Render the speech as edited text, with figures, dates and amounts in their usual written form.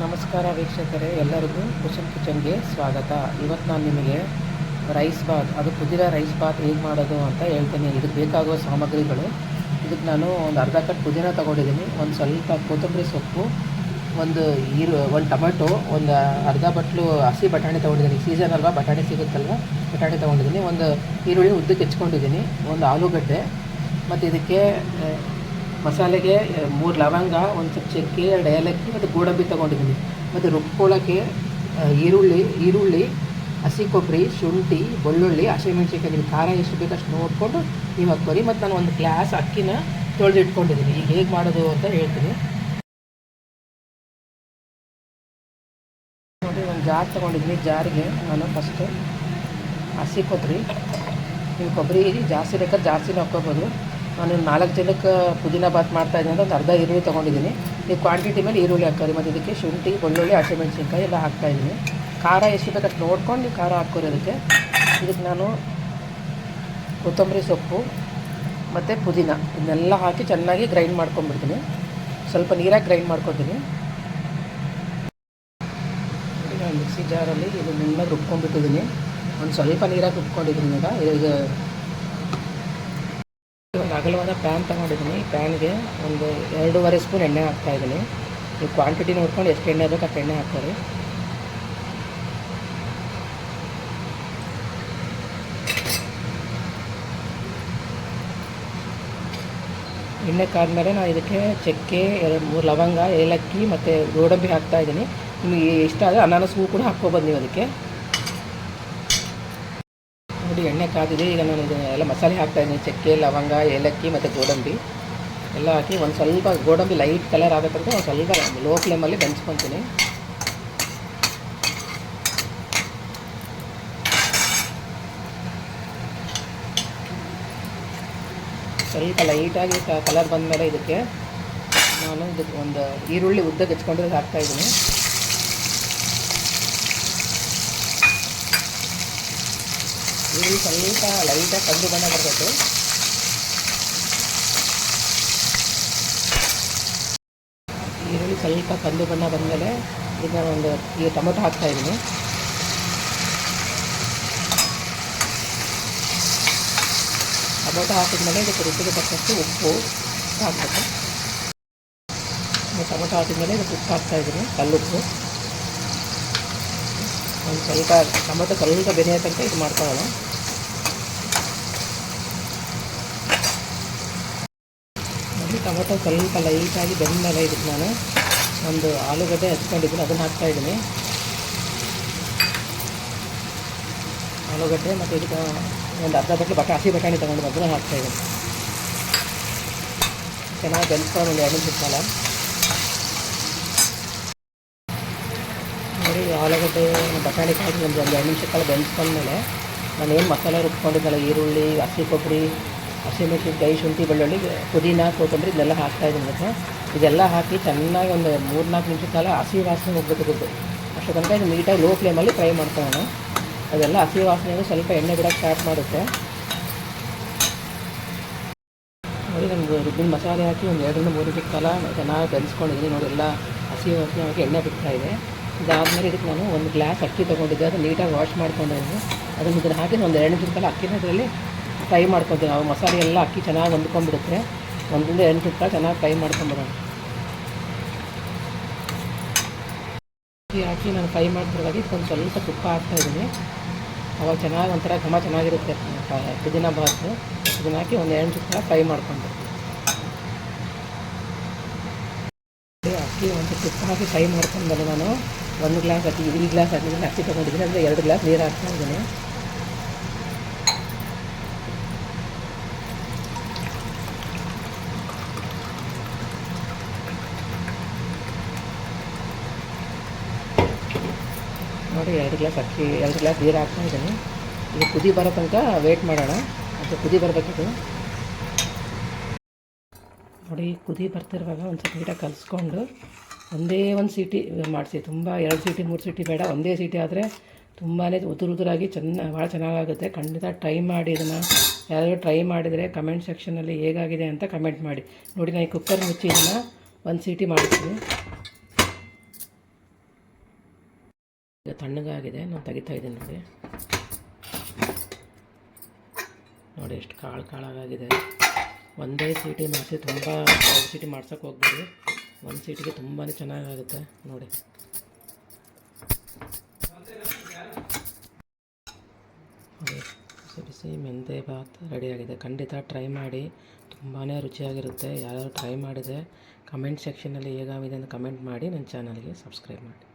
ನಮಸ್ಕಾರ ವೀಕ್ಷಕರೇ, ಎಲ್ಲರಿಗೂ ಕುಶಲ್ ಕಿಚನ್ಗೆ ಸ್ವಾಗತ. ಇವತ್ತು ನಾನು ನಿಮಗೆ ರೈಸ್ ಬಾತ್, ಅದು ಪುದೀನ ರೈಸ್ ಬಾತ್ ಹೇಗೆ ಮಾಡೋದು ಅಂತ ಹೇಳ್ತೀನಿ. ಇದಕ್ಕೆ ಬೇಕಾಗುವ ಸಾಮಗ್ರಿಗಳು: ಇದಕ್ಕೆ ನಾನು ಒಂದು ಅರ್ಧ ಕಟ್ ಪುದೀನ ತೊಗೊಂಡಿದ್ದೀನಿ, ಒಂದು ಸ್ವಲ್ಪ ಕೊತ್ತಂಬರಿ ಸೊಪ್ಪು, ಒಂದು ಟೊಮೆಟೊ, ಒಂದು ಅರ್ಧ ಬಟ್ಲು ಹಸಿ ಬಟಾಣಿ ತೊಗೊಂಡಿದ್ದೀನಿ. ಸೀಸನ್ ಅಲ್ವಾ, ಬಟಾಣಿ ಸಿಗುತ್ತಲ್ವ, ಬಟಾಣಿ ತೊಗೊಂಡಿದ್ದೀನಿ. ಒಂದು ಈರುಳ್ಳಿ ಉದ್ದಕ್ಕೆ ಹೆಚ್ಕೊಂಡಿದ್ದೀನಿ, ಒಂದು ಆಲೂಗಡ್ಡೆ, ಮತ್ತು ಇದಕ್ಕೆ ಮಸಾಲೆಗೆ 3 ಲವಂಗ, ಒಂದು ಸ್ವಲ್ಪ ಚಕ್ಕೆ, 2 ಏಲಕ್ಕಿ ಮತ್ತು ಗೋಡಂಬಿ ತೊಗೊಂಡಿದ್ದೀನಿ. ಮತ್ತು ರುಬ್ಕೊಳ್ಳೋಕ್ಕೆ ಈರುಳ್ಳಿ, ಹಸಿ ಕೊಬ್ಬರಿ, ಶುಂಠಿ, ಬೆಳ್ಳುಳ್ಳಿ, ಹಸಿಮೆಣ್ಸಿನ್ಕಾಯಿ. ನೀವು ಖಾರ ಎಷ್ಟು ಬೇಕು ಅಷ್ಟು ನೋಡಿಕೊಂಡು ನೀವು ಹಾಕ್ಕೊರಿ. ಮತ್ತು ನಾನು ಒಂದು ಗ್ಲಾಸ್ ಅಕ್ಕಿನ ತೊಳೆದಿಟ್ಕೊಂಡಿದ್ದೀನಿ. ಈಗ ಹೇಗೆ ಮಾಡೋದು ಅಂತ ಹೇಳ್ತೀನಿ ನೋಡಿ. ಒಂದು ಜಾರ್ ತೊಗೊಂಡಿದ್ದೀನಿ. ಜಾರಿಗೆ ನಾನು ಫಸ್ಟು ಹಸಿ ಕೊಬ್ಬರಿ, ನೀವು ಕೊಬ್ಬರಿ ಜಾಸ್ತಿ ಬೇಕಾದ್ರೆ ಜಾಸ್ತಿನೇ ಹಾಕ್ಕೋಬೋದು. ನಾನು 4 ಜನಕ್ಕೆ ಪುದೀನ ಬಾತ್ ಮಾಡ್ತಾಯಿದ್ದೀನಿ ಅಂತ ಒಂದು ಅರ್ಧ ಈರುಳ್ಳಿ ತೊಗೊಂಡಿದ್ದೀನಿ. ನೀವು ಕ್ವಾಂಟಿಟಿ ಮೇಲೆ ಈರುಳ್ಳಿ ಹಾಕೋರಿ. ಮತ್ತು ಇದಕ್ಕೆ ಶುಂಠಿ, ಬೆಳ್ಳುಳ್ಳಿ, ಹಸಿಮೆಣ್ಸಿನ್ಕಾಯಿ ಎಲ್ಲ ಹಾಕ್ತಾಯಿದ್ದೀನಿ. ಖಾರ ಎಷ್ಟು ಬೇಕಷ್ಟು ನೋಡ್ಕೊಂಡು ನೀವು ಖಾರ ಹಾಕ್ಕೋರಿ. ಇದಕ್ಕೆ ನಾನು ಕೊತ್ತಂಬರಿ ಸೊಪ್ಪು ಮತ್ತು ಪುದೀನ ಇದನ್ನೆಲ್ಲ ಹಾಕಿ ಚೆನ್ನಾಗಿ ಗ್ರೈಂಡ್ ಮಾಡ್ಕೊಂಡ್ಬಿಡ್ತೀನಿ. ಸ್ವಲ್ಪ ನೀರಾಗಿ ಗ್ರೈಂಡ್ ಮಾಡ್ಕೊತೀನಿ. ನಾನು ಮಿಕ್ಸಿ ಜಾರಲ್ಲಿ ಇದು ನುಣ್ಣಗೆ ರುಬ್ಕೊಂಡ್ಬಿಟ್ಟಿದ್ದೀನಿ. ಒಂದು ಸ್ವಲ್ಪ ನೀರಾಗಿ ರುಬ್ಕೊಂಡಿದ್ದೀನಿ. ಈಗ ಒಂದು ಅಗಲವಾದ ಪ್ಯಾನ್ ತೊಗೊಂಡಿದ್ದೀನಿ. ಪ್ಯಾನ್ಗೆ ಒಂದು 2.5 ಸ್ಪೂನ್ ಎಣ್ಣೆ ಹಾಕ್ತಾಯಿದ್ದೀನಿ. ನೀವು ಕ್ವಾಂಟಿಟಿ ನೋಡ್ಕೊಂಡು ಎಷ್ಟು ಎಣ್ಣೆ ಬೇಕು ಅಷ್ಟು ಎಣ್ಣೆ ಹಾಕ್ತಾರೆ. ಎಣ್ಣೆ ಕಾದ್ಮೇಲೆ ನಾನು ಇದಕ್ಕೆ ಚಕ್ಕೆ, 3 ಲವಂಗ, ಏಲಕ್ಕಿ ಮತ್ತು ಗೋಡಂಬಿ ಹಾಕ್ತಾಯಿದ್ದೀನಿ. ನಿಮಗೆ ಇಷ್ಟ ಆದರೆ ಅನಾನಸ್ ಹೂವು ಕೂಡ ಹಾಕ್ಕೊಬೋದು ನೀವು ಅದಕ್ಕೆ. ನೋಡಿ, ಎಣ್ಣೆ ಕಾದಿದೆ. ಈಗ ನಾನು ಎಲ್ಲ ಮಸಾಲೆ ಹಾಕ್ತಾಯಿದ್ದೀನಿ. ಚಕ್ಕೆ, ಲವಂಗ, ಏಲಕ್ಕಿ ಮತ್ತು ಗೋಡಂಬಿ ಎಲ್ಲ ಹಾಕಿ ಒಂದು ಸ್ವಲ್ಪ ಗೋಡಂಬಿ ಲೈಟ್ ಕಲರ್ ಆಗಬೇಕಂತ ಒಂದು ಸ್ವಲ್ಪ ಲೋ ಫ್ಲೇಮಲ್ಲಿ ಬೆಂಚ್ಕೊತೀನಿ. ಸ್ವಲ್ಪ ಲೈಟಾಗಿ ಕಲರ್ ಬಂದಮೇಲೆ ಇದಕ್ಕೆ ಒಂದು ಈರುಳ್ಳಿ ಉದ್ದಕ್ಕೆ ಹೆಚ್ಕೊಂಡಿರೋದು ಹಾಕ್ತಾಯಿದ್ದೀನಿ. ಈರುಳ್ಳಿ ಸ್ವಲ್ಪ ಲೈಟಾಗಿ ಕಂದು ಬಣ್ಣ ಬರಬೇಕು. ಈರುಳ್ಳಿ ಸ್ವಲ್ಪ ಕಂದು ಬಣ್ಣ ಬಂದಮೇಲೆ ಇದನ್ನ ಈ ಟೊಮೊಟೊ ಹಾಕ್ತಾಯಿದ್ದೀನಿ. ಟೊಮೊಟೊ ಹಾಕಿದ್ಮೇಲೆ ಇದಕ್ಕೆ ರುಚಿಗೆ ತಕ್ಕಷ್ಟು ಉಪ್ಪು ಹಾಕಬೇಕು. ಟೊಮೊಟೊ ಹಾಕಿದ್ಮೇಲೆ ಇದಕ್ಕೆ ಉಪ್ಪು ಹಾಕ್ತಾಯಿದ್ದೀನಿ, ಕಲ್ಲುಪ್ಪು. ಒಂದು ಸ್ವಲ್ಪ ಟೊಮೊಟೊ ಸ್ವಲ್ಪ ಬೆನೆಯ ತನಕ ಇದು ಮಾಡ್ಕೊಳ್ಳೋಣ. ನೋಡಿ, ಟೊಮೊಟೊ ಸ್ವಲ್ಪ ಲೈಟಾಗಿ ಬೆಂದಮೇಲೆ ಇದಕ್ಕೆ ನಾನು ಒಂದು ಆಲೂಗಡ್ಡೆ ಹಚ್ಕೊಂಡಿದ್ದೀನಿ, ಅದನ್ನು ಹಾಕ್ತಾಯಿದ್ದೀನಿ. ಆಲೂಗಡ್ಡೆ ಮತ್ತು ಇದಕ್ಕೆ ಒಂದು ಅರ್ಧ ಬಟ್ಲು ಹಸಿ ಬಟಾಣಿ ತೊಗೊಂಡು ಅದನ್ನು ಹಾಕ್ತಾಯಿದ್ದೀನಿ. ಚೆನ್ನಾಗಿ ಬೆಂದ್ಕೊಂಡು ಒಂದು 2 ನಿಮಿಷ ಕಾಲ. ನೋಡಿ, ಆಲೂಗಡ್ಡೆ ಬಟಾಣಿ ಹಾಕಿ ಒಂದು 2 ನಿಮಿಷ ಕಾಲ ಬೆಂದ್ಕೊಂಡ್ಮೇಲೆ ನಾನು ಏನು ಮಸಾಲೆ ರುಬ್ಕೊಂಡಿದ್ದಲ್ಲ, ಈರುಳ್ಳಿ, ಹಸಿ ಕೊಬ್ಬರಿ, ಹಸಿಮೆಣಸಿನ್ಕಾಯಿ, ಶುಂಠಿ, ಬೆಳ್ಳುಳ್ಳಿ, ಪುದೀನ, ಕೊತ್ತಂಬರಿ ಇದೆಲ್ಲ ಹಾಕ್ತಾಯಿದ್ದೀನಿ. ಮತ್ತು ಇದೆಲ್ಲ ಹಾಕಿ ಚೆನ್ನಾಗಿ ಒಂದು 3-4 ನಿಮಿಷ ಕಾಲ ಹಸಿ ವಾಸನೆ ಹೋಗ್ಬೇಕು. ಅಷ್ಟು ತನಕ ಇದು ನೀಟಾಗಿ ಲೋ ಫ್ಲೇಮಲ್ಲಿ ಫ್ರೈ ಮಾಡ್ಕೊಳ್ಳೋಣ. ಅದೆಲ್ಲ ಹಸಿ ವಾಸನೆಗೂ ಸ್ವಲ್ಪ ಎಣ್ಣೆ ಬಿಡೋಕ್ಕೆ ಸ್ಟಾರ್ಟ್ ಮಾಡುತ್ತೆ. ನೋಡಿ, ನಮ್ಗೆ ರುಬ್ಬಿನ ಮಸಾಲೆ ಹಾಕಿ ಒಂದು 2-3 ನಿಮಿಷ ಕಾಲ ಚೆನ್ನಾಗಿ ಬೆಳೆಸ್ಕೊಂಡಿದ್ದೀನಿ. ನೋಡಿ, ಎಲ್ಲ ಹಸಿ ವಾಸನೆ ಹಾಕಿ ಎಣ್ಣೆ ಬಿಡ್ತಾಯಿದೆ. ಇದಾದಮೇಲೆ ಇದಕ್ಕೆ ನಾನು ಒಂದು ಗ್ಲಾಸ್ ಅಕ್ಕಿ ತೊಗೊಂಡಿದ್ದೆ, ಅದು ನೀಟಾಗಿ ವಾಶ್ ಮಾಡ್ಕೊಂಡಿದ್ದೀನಿ. ಅದನ್ನು ಇದನ್ನು ಹಾಕಿ ಒಂದು 2 ನಿಮಿಷ ಕಾಲ ಅಕ್ಕಿನ ಇದರಲ್ಲಿ ಫ್ರೈ ಮಾಡ್ಕೊತೀನಿ. ನಾವು ಮಸಾಲೆ ಎಲ್ಲ ಅಕ್ಕಿ ಚೆನ್ನಾಗಿ ಹೊಂದ್ಕೊಂಡ್ಬಿಡುತ್ತೆ. 1-2 ನಿಮಿಷ ಕಾಲ ಚೆನ್ನಾಗಿ ಫ್ರೈ ಮಾಡ್ಕೊಂಬಿಡೋಣ. ಅಕ್ಕಿ ಹಾಕಿ ನಾನು ಫ್ರೈ ಮಾಡ್ತಿರುವಾಗ ಒಂದು ಸ್ವಲ್ಪ ತುಪ್ಪ ಹಾಕ್ತಾಯಿದ್ದೀನಿ. ಅವಾಗ ಚೆನ್ನಾಗಿ ಒಂಥರ ಘಮ ಚೆನ್ನಾಗಿರುತ್ತೆ ಪುದೀನ ಬಾತು. ಇದನ್ನು ಹಾಕಿ ಒಂದು 2 ನಿಮಿಷ ಕಾಲ ಫ್ರೈ ಮಾಡ್ಕೊಂಡು ಅಕ್ಕಿ ಒಂದು ತುಪ್ಪ ಹಾಕಿ ಫ್ರೈ ಮಾಡ್ಕೊಂಡ್ಮೇಲೆ ನಾನು 1 ಗ್ಲಾಸ್ ಈ ಗ್ಲಾಸ್ ಹಾಕಿದ್ದೀನಿ, ಅಕ್ಕಿ ತೊಗೊಂಡಿದ್ದೀನಿ. ಅಂದರೆ 2 ಗ್ಲಾಸ್ ನೀರು ಹಾಕ್ತಾಯಿದ್ದೀನಿ. ನೋಡಿ, 2 ಗ್ಲಾಸ್ ನೀರು ಹಾಕ್ತಾಯಿದ್ದೀನಿ. ಇದು ಕುದಿ ಬರೋ ತನಕ ವೇಟ್ ಮಾಡೋಣ. ಅದು ಕುದಿ ಬರಬೇಕಿತ್ತು. ನೋಡಿ, ಕುದಿ ಬರ್ತಿರುವಾಗ ಒಂದು ಸ್ವಲ್ಪ ನೀಟಾಗಿ ಕಲಿಸ್ಕೊಂಡು ಒಂದೇ ಒಂದು ಸೀಟಿ ಮಾಡಿಸಿ. ತುಂಬ 2 ಸೀಟಿ 3 ಸೀಟಿ ಬೇಡ, ಒಂದೇ ಸೀಟಿ ಆದರೆ ತುಂಬಾ ಉದುರಾಗಿ ಭಾಳ ಚೆನ್ನಾಗಾಗುತ್ತೆ. ಖಂಡಿತ ಟ್ರೈ ಮಾಡಿ. ಇದನ್ನು ಯಾರಾದರೂ ಟ್ರೈ ಮಾಡಿದರೆ ಕಮೆಂಟ್ ಸೆಕ್ಷನಲ್ಲಿ ಹೇಗಾಗಿದೆ ಅಂತ ಕಮೆಂಟ್ ಮಾಡಿ. ನೋಡಿ, ನಾನು ಈ ಕುಕ್ಕರ್ ಮುಚ್ಚಿ ಇದನ್ನು 1 ಸೀಟಿ ಮಾಡ್ತೀನಿ. ತಣ್ಣಗಾಗಿದೆ, ನಾನು ತೆಗಿತಾ ಇದ್ದೀನಿ ನೋಡಿ. ನೋಡಿ ಎಷ್ಟು ಕಾಳಾಗಿದೆ. ಒಂದೇ ಸೀಟಿ ಮಾಡಿಸಿ, ತುಂಬ 2 ಸೀಟಿ ಮಾಡ್ಸೋಕ್ಕೆ ಹೋಗ್ಬೇಡಿ. 1 ಸೀಟಿಗೆ ತುಂಬಾ ಚೆನ್ನಾಗಾಗುತ್ತೆ ನೋಡಿ. ಬಿಸಿ ಮೆಂತೆ ಬಾತ್ ರೆಡಿಯಾಗಿದೆ. ಖಂಡಿತ ಟ್ರೈ ಮಾಡಿ, ತುಂಬಾ ರುಚಿಯಾಗಿರುತ್ತೆ. ಯಾರು ಟ್ರೈ ಮಾಡಿದೆ ಕಮೆಂಟ್ ಸೆಕ್ಷನಲ್ಲಿ ಹೇಗಾಗಿದೆ ಅಂತ ಕಮೆಂಟ್ ಮಾಡಿ. ನನ್ನ ಚಾನಲ್ಗೆ ಸಬ್ಸ್ಕ್ರೈಬ್ ಮಾಡಿ.